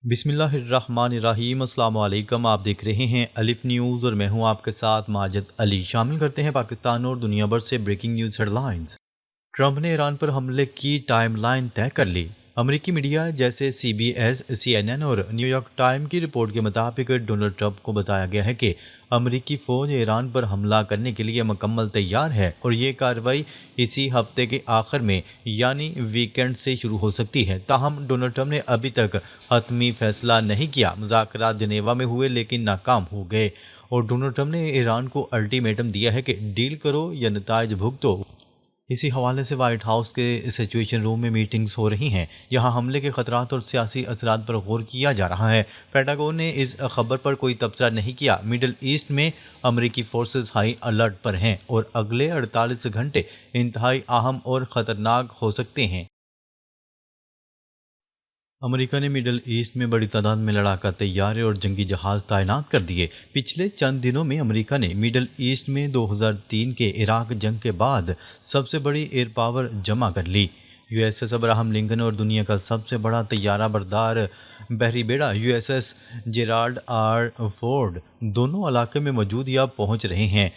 بسم اللہ الرحمن الرحیم۔ السلام علیکم، آپ دیکھ رہے ہیں الف نیوز اور میں ہوں آپ کے ساتھ ماجد علی۔ شامل کرتے ہیں پاکستان اور دنیا بھر سے breaking news head lines. Trump نے ایران پر حملے کی ٹائم لائن طے کر لی۔ امریکی میڈیا جیسے سی بی ایس، سی این این اور نیو یارک ٹائم کی رپورٹ کے مطابق ڈونلڈ ٹرمپ کو بتایا گیا ہے کہ امریکی فوج ایران پر حملہ کرنے کے لیے مکمل تیار ہے اور یہ کارروائی اسی ہفتے کے آخر میں یعنی ویکینڈ سے شروع ہو سکتی ہے۔ تاہم ڈونلڈ ٹرمپ نے ابھی تک حتمی فیصلہ نہیں کیا۔ مذاکرات جنیوا میں ہوئے لیکن ناکام ہو گئے اور ڈونلڈ ٹرمپ نے ایران کو الٹیمیٹم دیا ہے کہ ڈیل کرو یا نتائج بھگتو۔ اسی حوالے سے وائٹ ہاؤس کے سچویشن روم میں میٹنگز ہو رہی ہیں۔ یہاں حملے کے خطرات اور سیاسی اثرات پر غور کیا جا رہا ہے۔ پینٹاگون نے اس خبر پر کوئی تبصرہ نہیں کیا۔ مڈل ایسٹ میں امریکی فورسز ہائی الرٹ پر ہیں اور اگلے 48 گھنٹے انتہائی اہم اور خطرناک ہو سکتے ہیں۔ امریکہ نے مڈل ایسٹ میں بڑی تعداد میں لڑاکا طیارے اور جنگی جہاز تعینات کر دیے۔ پچھلے چند دنوں میں امریکہ نے مڈل ایسٹ میں 2003 کے عراق جنگ کے بعد سب سے بڑی ایئر پاور جمع کر لی۔ You S S Abraham Lincoln اور دنیا کا سب سے بڑا طیارہ بردار بحری بیڑا U S S Gerald R Ford دونوں علاقے میں موجود یا پہنچ رہے ہیں۔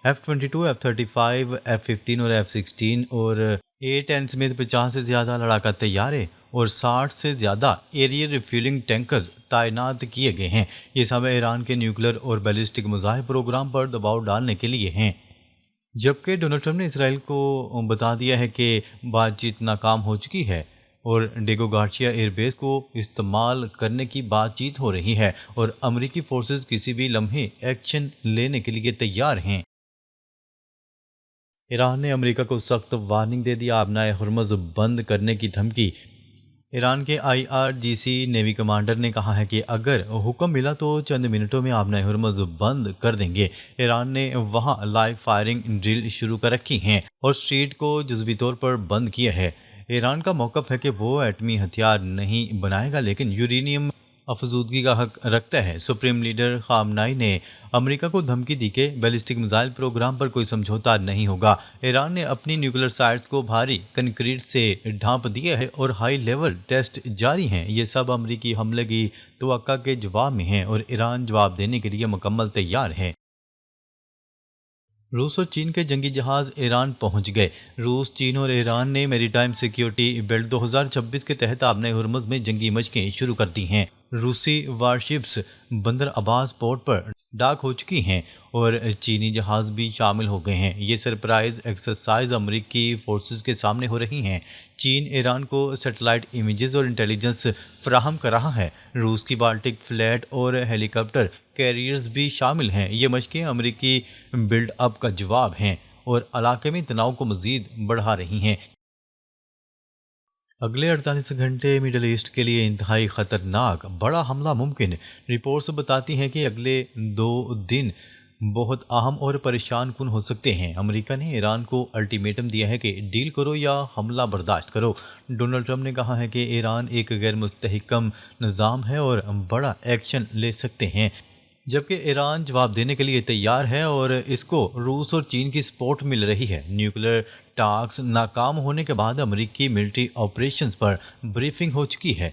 F-22، F-35، F-15 اور F-16 اور A-10 سمیت 50 سے زیادہ لڑاکا طیارے اور 60 سے زیادہ ایریئر ریفیولنگ ٹینکرز تعینات کیے گئے ہیں۔ یہ سب ایران کے نیوکلیر اور بیلسٹک میزائل پروگرام پر دباؤ ڈالنے کے لیے ہیں۔ جبکہ ڈونلڈ ٹرمپ نے اسرائیل کو بتا دیا ہے کہ بات چیت ناکام ہو چکی ہے اور ڈیگو گارسیا ایئر بیس کو استعمال کرنے کی بات چیت ہو رہی ہے اور امریکی فورسز کسی بھی لمحے ایکشن لینے کے لیے تیار ہیں۔ ایران نے امریکہ کو سخت وارننگ دے دیا، آبنائے ہرمز بند کرنے کی دھمکی۔ ایران کے I R G C navy commander نے کہا ہے کہ اگر حکم ملا تو چند منٹوں میں آبنائے ہرمز بند کر دیں گے۔ ایران نے وہاں لائیو فائرنگ ڈرل شروع کر رکھی ہیں اور اسٹریٹ کو جزوی طور پر بند کیا ہے۔ ایران کا موقف ہے کہ وہ ایٹمی ہتھیار نہیں بنائے گا لیکن یورینیم افزودگی کا حق رکھتا ہے۔ سپریم لیڈر خامنائی نے امریکہ کو دھمکی دی کہ بیلسٹک میزائل پروگرام پر کوئی سمجھوتا نہیں ہوگا۔ ایران نے اپنی نیوکلیر سائٹس کو بھاری کنکریٹ سے ڈھانپ دیا ہے اور ہائی لیول ٹیسٹ جاری ہیں۔ یہ سب امریکی حملے کی توقع کے جواب میں ہیں اور ایران جواب دینے کے لیے مکمل تیار ہے۔ روس اور چین کے جنگی جہاز ایران پہنچ گئے۔ روس، چین اور ایران نے میری ٹائم سیکیورٹی بیلٹ 2026 کے تحت آبنائے ہرمز میں جنگی مشقیں شروع کر دی ہیں۔ روسی وارشپس بندر عباس پورٹ پر ڈاک ہو چکی ہیں اور چینی جہاز بھی شامل ہو گئے ہیں۔ یہ سرپرائز ایکسرسائز امریکی فورسز کے سامنے ہو رہی ہیں۔ چین ایران کو سیٹلائٹ امیجز اور انٹیلیجنس فراہم کر رہا ہے۔ روس کی بالٹک فلیٹ اور ہیلی کاپٹر کیریئرز بھی شامل ہیں۔ یہ مشقیں امریکی بلڈ اپ کا جواب ہیں اور علاقے میں تناؤ کو مزید بڑھا رہی ہیں۔ اگلے 48 گھنٹے مڈل ایسٹ کے لیے انتہائی خطرناک بڑا حملہ ممکن۔ رپورٹس بتاتی ہیں کہ اگلے 2 دن بہت اہم اور پریشان کن ہو سکتے ہیں۔ امریکہ نے ایران کو الٹیمیٹم دیا ہے کہ ڈیل کرو یا حملہ برداشت کرو۔ ڈونلڈ ٹرمپ نے کہا ہے کہ ایران ایک غیر مستحکم نظام ہے اور بڑا ایکشن لے سکتے ہیں، جبکہ ایران جواب دینے کے لیے تیار ہے اور اس کو روس اور چین کی سپورٹ مل رہی ہے۔ نیوکلیر ٹاکس ناکام ہونے کے بعد امریکی ملٹری آپریشنز پر بریفنگ ہو چکی ہے۔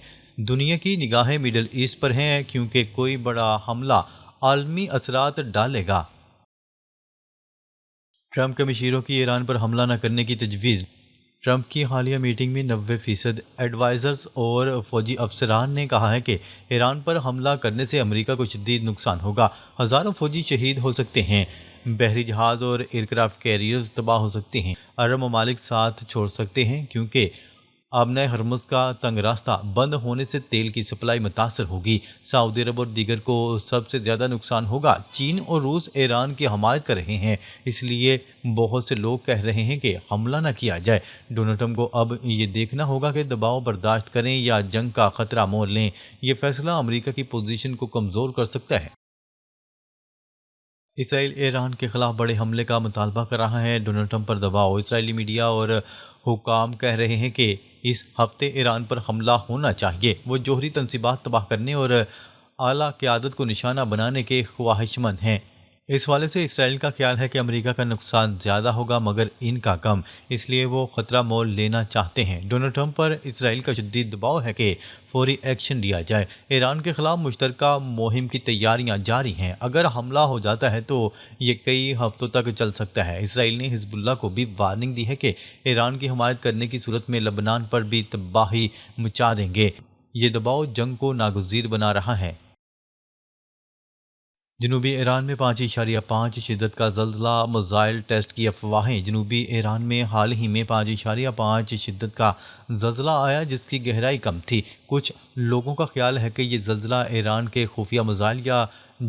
دنیا کی نگاہیں مڈل ایسٹ پر ہیں کیونکہ کوئی بڑا حملہ عالمی اثرات ڈالے گا۔ ٹرمپ کے مشیروں کی ایران پر حملہ نہ کرنے کی تجویز۔ ٹرمپ کی حالیہ میٹنگ میں 90% ایڈوائزرز اور فوجی افسران نے کہا ہے کہ ایران پر حملہ کرنے سے امریکہ کو شدید نقصان ہوگا، ہزاروں فوجی شہید ہو سکتے ہیں، بحری جہاز اور ایئرکرافٹ کیریئرز تباہ ہو سکتے ہیں، عرب ممالک ساتھ چھوڑ سکتے ہیں کیونکہ آبنائے ہرمز کا تنگ راستہ بند ہونے سے تیل کی سپلائی متاثر ہوگی۔ سعودی عرب اور دیگر کو سب سے زیادہ نقصان ہوگا۔ چین اور روس ایران کی حمایت کر رہے ہیں، اس لیے بہت سے لوگ کہہ رہے ہیں کہ حملہ نہ کیا جائے۔ ڈونلڈ ٹرمپ کو اب یہ دیکھنا ہوگا کہ دباؤ برداشت کریں یا جنگ کا خطرہ مول لیں۔ یہ فیصلہ امریکہ کی پوزیشن کو کمزور کر سکتا ہے۔ اسرائیل ایران کے خلاف بڑے حملے کا مطالبہ کر رہا ہے۔ ڈونلڈ ٹرمپ پر دباؤ۔ اسرائیلی میڈیا اور حکام کہہ رہے ہیں کہ اس ہفتے ایران پر حملہ ہونا چاہیے۔ وہ جوہری تنصیبات تباہ کرنے اور اعلیٰ قیادت کو نشانہ بنانے کے خواہش مند ہیں۔ اس حوالے سے اسرائیل کا خیال ہے کہ امریکہ کا نقصان زیادہ ہوگا مگر ان کا کم، اس لیے وہ خطرہ مول لینا چاہتے ہیں۔ ڈونلڈ ٹرمپ پر اسرائیل کا شدید دباؤ ہے کہ فوری ایکشن لیا جائے۔ ایران کے خلاف مشترکہ مہم کی تیاریاں جاری ہیں۔ اگر حملہ ہو جاتا ہے تو یہ کئی ہفتوں تک چل سکتا ہے۔ اسرائیل نے حزب اللہ کو بھی وارننگ دی ہے کہ ایران کی حمایت کرنے کی صورت میں لبنان پر بھی تباہی مچا دیں گے۔ یہ دباؤ جنگ کو ناگزیر بنا رہا ہے۔ جنوبی ایران میں 5.5 شدت کا زلزلہ، میزائل ٹیسٹ کی افواہیں۔ جنوبی ایران میں حال ہی میں 5.5 شدت کا زلزلہ آیا جس کی گہرائی کم تھی۔ کچھ لوگوں کا خیال ہے کہ یہ زلزلہ ایران کے خفیہ میزائل یا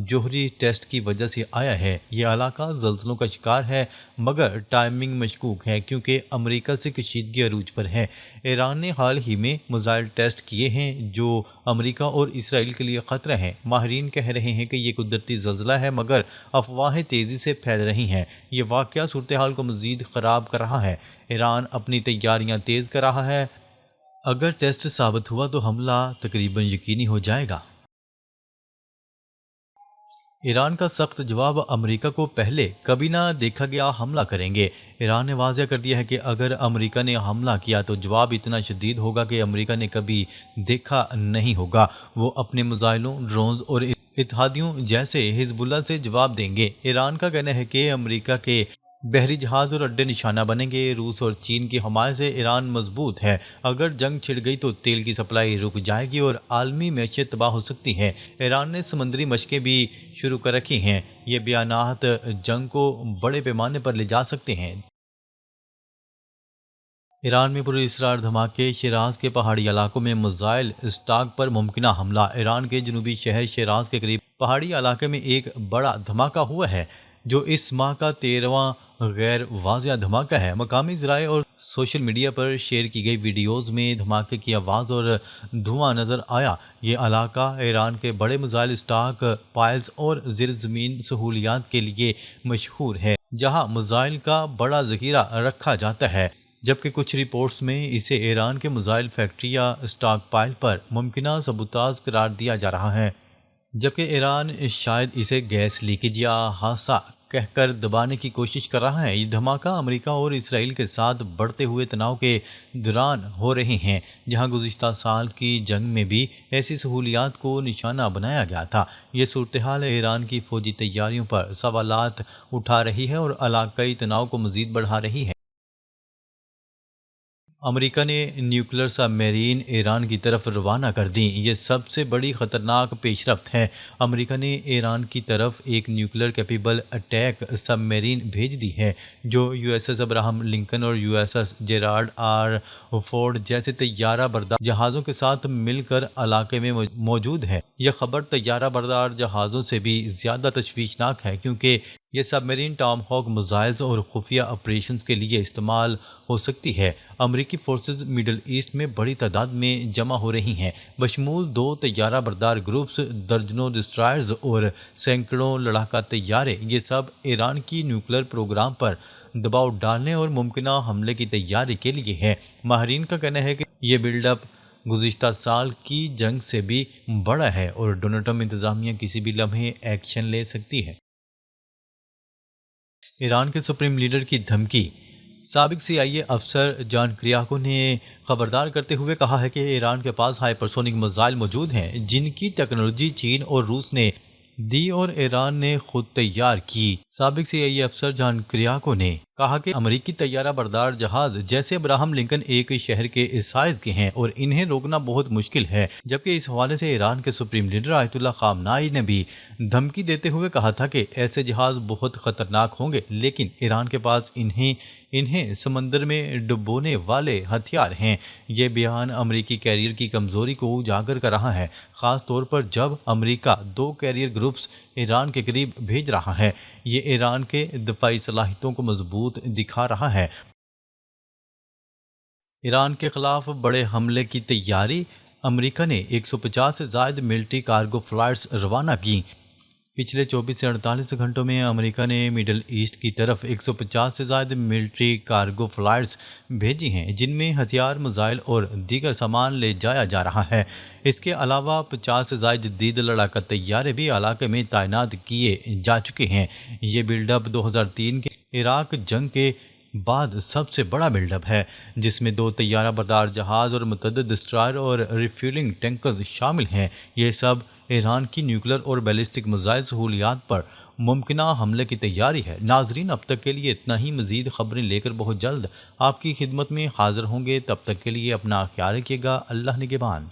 جوہری ٹیسٹ کی وجہ سے آیا ہے۔ یہ علاقہ زلزلوں کا شکار ہے مگر ٹائمنگ مشکوک ہے کیونکہ امریکہ سے کشیدگی عروج پر ہے۔ ایران نے حال ہی میں میزائل ٹیسٹ کیے ہیں جو امریکہ اور اسرائیل کے لیے خطرہ ہیں۔ ماہرین کہہ رہے ہیں کہ یہ قدرتی زلزلہ ہے مگر افواہیں تیزی سے پھیل رہی ہیں۔ یہ واقعہ صورتحال کو مزید خراب کر رہا ہے۔ ایران اپنی تیاریاں تیز کر رہا ہے۔ اگر ٹیسٹ ثابت ہوا تو حملہ تقریباً یقینی ہو جائے گا۔ ایران کا سخت جواب، امریکہ کو پہلے کبھی نہ دیکھا گیا حملہ کریں گے۔ ایران نے واضح کر دیا ہے کہ اگر امریکہ نے حملہ کیا تو جواب اتنا شدید ہوگا کہ امریکہ نے کبھی دیکھا نہیں ہوگا۔ وہ اپنے میزائلوں، ڈرونز اور اتحادیوں جیسے حزب اللہ سے جواب دیں گے۔ ایران کا کہنا ہے کہ امریکہ کے بحری جہاز اور اڈے نشانہ بنیں گے۔ روس اور چین کی حمایت سے ایران مضبوط ہے۔ اگر جنگ چھڑ گئی تو تیل کی سپلائی رک جائے گی اور عالمی معیشت تباہ ہو سکتی ہے۔ ایران نے سمندری مشقیں بھی شروع کر رکھی ہیں۔ یہ بیانات جنگ کو بڑے پیمانے پر لے جا سکتے ہیں۔ ایران میں پراسرار دھماکے، شیراز کے پہاڑی علاقوں میں میزائل اسٹاک پر ممکنہ حملہ۔ ایران کے جنوبی شہر شیراز کے قریب پہاڑی علاقے میں ایک بڑا دھماکہ ہوا ہے جو اس ماہ کا 13واں غیر واضح دھماکہ ہے۔ مقامی ذرائع اور سوشل میڈیا پر شیئر کی گئی ویڈیوز میں دھماکے کی آواز اور دھواں نظر آیا۔ یہ علاقہ ایران کے بڑے میزائل اسٹاک پائلز اور زیر زمین سہولیات کے لیے مشہور ہے جہاں میزائل کا بڑا ذخیرہ رکھا جاتا ہے، جبکہ کچھ رپورٹس میں اسے ایران کے میزائل فیکٹری یا اسٹاک پائل پر ممکنہ سبوتاژ قرار دیا جا رہا ہے، جبکہ ایران شاید اسے گیس لیکیج یا حادثہ کہہ کر دبانے کی کوشش کر رہا ہے۔ یہ دھماکہ امریکہ اور اسرائیل کے ساتھ بڑھتے ہوئے تناؤ کے دوران ہو رہے ہیں، جہاں گزشتہ سال کی جنگ میں بھی ایسی سہولیات کو نشانہ بنایا گیا تھا۔ یہ صورتحال ایران کی فوجی تیاریوں پر سوالات اٹھا رہی ہے اور علاقائی تناؤ کو مزید بڑھا رہی ہے۔ امریکہ نے نیوکلیر سب میرین ایران کی طرف روانہ کر دیں۔ یہ سب سے بڑی خطرناک پیش رفت ہے۔ امریکہ نے ایران کی طرف ایک nuclear capable attack submarine بھیج دی ہے جو U S S Abraham Lincoln اور U S S Gerald R Ford جیسے طیارہ بردار جہازوں کے ساتھ مل کر علاقے میں موجود ہے۔ یہ خبر طیارہ بردار جہازوں سے بھی زیادہ تشویشناک ہے کیونکہ یہ سب میرین ٹام ہوک میزائلز اور خفیہ آپریشنز کے لیے استعمال ہو سکتی ہے۔ امریکی فورسز مڈل ایسٹ میں بڑی تعداد میں جمع ہو رہی ہیں، بشمول 2 طیارہ بردار گروپس، درجنوں ڈسٹرائرز اور سینکڑوں لڑاکا طیارے۔ یہ سب ایران کی نیوکلیر پروگرام پر دباؤ ڈالنے اور ممکنہ حملے کی تیاری کے لیے ہے۔ ماہرین کا کہنا ہے کہ یہ بلڈ اپ گزشتہ سال کی جنگ سے بھی بڑا ہے اور ڈونلڈ ٹرمپ انتظامیہ کسی بھی لمحے ایکشن لے سکتی ہے۔ ایران کے سپریم لیڈر کی دھمکی، سابق CIA افسر جان کریاکو نے خبردار کرتے ہوئے کہا ہے کہ ایران کے پاس ہائپرسونک میزائل موجود ہیں جن کی ٹیکنالوجی چین اور روس نے دی اور ایران نے خود تیار کی۔ سابق CIA افسر جان کریاکو نے کہا کہ امریکی طیارہ بردار جہاز جیسے ابراہم لنکن ایک شہر کے اس سائز کے ہیں اور انہیں روکنا بہت مشکل ہے، جبکہ اس حوالے سے ایران کے سپریم لیڈر آیت اللہ خامنائی نے بھی دھمکی دیتے ہوئے کہا تھا کہ ایسے جہاز بہت خطرناک ہوں گے لیکن ایران کے پاس انہیں سمندر میں ڈبونے والے ہتھیار ہیں۔ یہ بیان امریکی کیریئر کی کمزوری کو اجاگر کر رہا ہے، خاص طور پر جب امریکہ 2 کیریئر گروپس ایران کے قریب بھیج رہا ہے۔ یہ ایران کے دفاعی صلاحیتوں کو مضبوط دکھا رہا ہے۔ ایران کے خلاف بڑے حملے کی تیاری، امریکہ نے 150 سے زائد ملٹری کارگو فلائٹس روانہ کی۔ پچھلے 24 سے 48 گھنٹوں میں امریکہ نے مڈل ایسٹ کی طرف 150 سے زائد ملٹری کارگو فلائٹس بھیجی ہیں، جن میں ہتھیار، میزائل اور دیگر سامان لے جایا جا رہا ہے۔ اس کے علاوہ 50 سے زائد جدید لڑاکا طیارے بھی علاقے میں تعینات کیے جا چکے ہیں۔ یہ بلڈ اپ 2003 کے عراق جنگ کے بعد سب سے بڑا بلڈ اپ ہے، جس میں 2 طیارہ بردار جہاز اور متعدد ڈسٹرائر اور ریفیولنگ ٹینکرز شامل ہیں۔ یہ سب ایران کی نیوکلیر اور بیلسٹک میزائل سہولیات پر ممکنہ حملے کی تیاری ہے۔ ناظرین، اب تک کے لیے اتنا ہی۔ مزید خبریں لے کر بہت جلد آپ کی خدمت میں حاضر ہوں گے۔ تب تک کے لیے اپنا خیال رکھیے گا۔ اللہ نگہبان۔